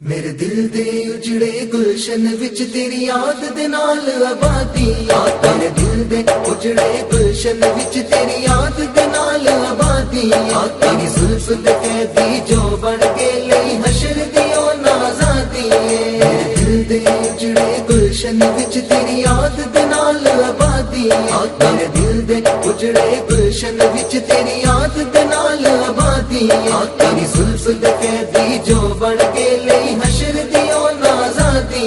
मेरे दिल दे उजड़े गुलशन विच तेरी याद दे नाल आबादी मेरे दिल दे उजड़े गुलशन विच तेरी याद दे नाल आबादी तेरी जुल्फ दे कैदी जो बन के लई हशर दी ओ नाज़ादी मेरे दिल दे उजड़े गुलशन विच तेरी याद दे नाल आबादी मेरे दिल दे उजड़े गुलशन विच तेरी याद दे नाल आबादी तेरी जुल्फ दे कैदी जो बन के लई हशर दी ओ नाज़ादी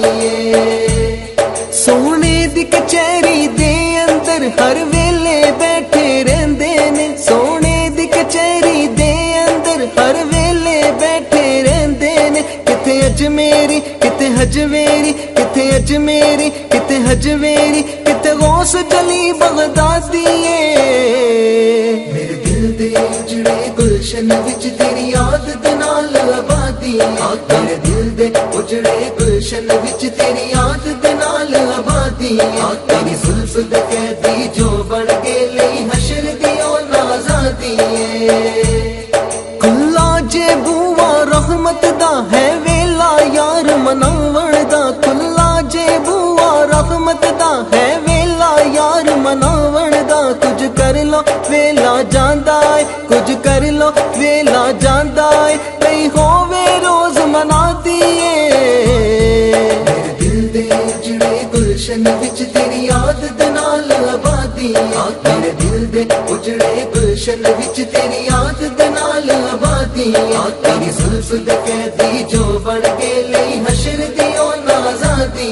सोने दी कचहरी दे अंदर हर वेले बैठे रहंदे ने सोने दी कचहरी दे अंदर हर वेले बैठे रहंदे ने किते अजमेरी किते हजवेरी किते अजमेरी किते हजवेरी किते गौस जली बगदादी मेरे दिल दे उजड़े गुलशन विच तेरी याद दे नाल आबादी मेरे दिल दे उजड़े गुलशन विच तेरी याद दे नाल आबादी तेरी जुल्फ दे कैदी जो बन के लई हशर दी ओ नाज़ादी खुला जे बुआ रहमत दा है वेला यार मनावण दा खुला जे बुआ रहमत दा है वेला यार मनावण दा कुछ कर लो वेला जांदा है कुछ कर लो वेला जांदा है कई होवे रोज मनाती मेरे दिल दे उजड़े गुलशन विच तेरी याद दे नाल आबादी मेरे दिल दे उजड़े गुलशन विच तेरी याद दे नाल आबादी तेरी जुल्फ दे कैदी जो बन के लई हशर दी ओ नाज़ादी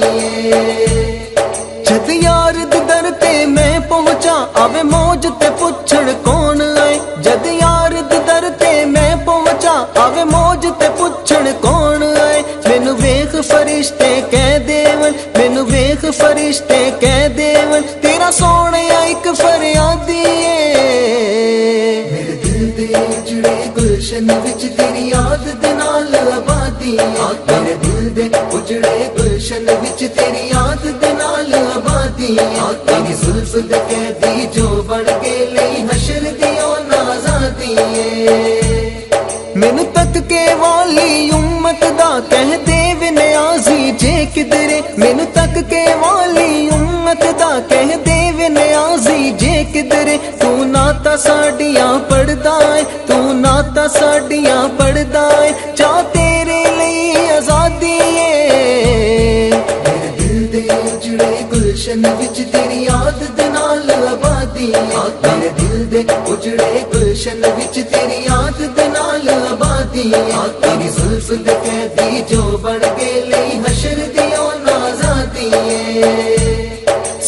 जद यार दे दर ते मैं पहुंचा आवे मौज ते पुछड़ कौन आए जद यार दे दर ते मैं पहुंचा आवे मौज ते पुछड़ कौन आए मैनू वेख फरिश्ते कह देवन मैनू वेख फरिश्ते कह देवन तेरा सोने एक फरियादी मेरे दिल दे उजड़े गुलशन विच तेरी याद दे नाल आबादी मेरे दिल दे उजड़े गुलशन विच तेरी याद दे नाल आबादी तेरी जुल्फ दे कैदी जो बन के लई हशर दी ओ नाज़ादी मैनू तक के वाली उम्मत दा कह दे वे नियाज़ी जे किधरे मैनू तक के वाली उम्मत दा कह दे वे नियाज़ी जे किधरे तू नाता साडियां पढ़दा है तू नाता साडियां पढ़दा है चा तेरे लई आज़ादी मेरे दिल दे उजड़े गुलशन विच तेरी याद दे नाल आबादी मेरे दिल दे उजड़े गुलशन विच तेरी याद दे नाल आबादी तेरी जुल्फ दे कैदी जो बन के लई हशर दी ओ नाज़ादी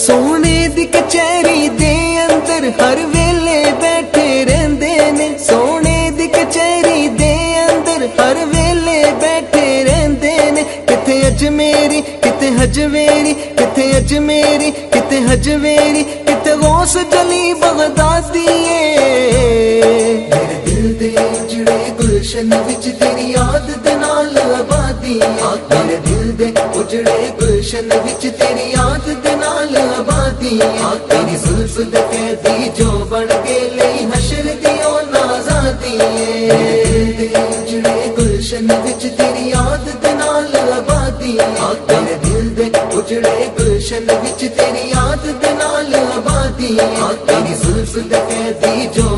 सोने दी कचहरी दे अंदर हर वेले बैठे रहंदे ने सोने दी कचहरी दे अंदर हर वेले बैठे रहंदे ने किते अजमेरी किते हजवेरी किते अजमेरी किते हजवेरी किते गौस जली बगदादी मेरे दिल दे उजड़े गुलशन विच तेरी याद दे नाल आबादी मेरे दिल दे उजड़े गुलशन विच तेरी याद दे नाल आबादी तेरी जुल्फ दे कैदी जो बन के लई हशर दी ओ नाज़ादी मेरे दिल दे उजड़े गुलशन विच तेरी याद दे नाल आबादी मेरे दिल दे उजड़े गुलशन विच तेरी याद दे नाल आबादी तेरी जुल्फ दे कैदी जो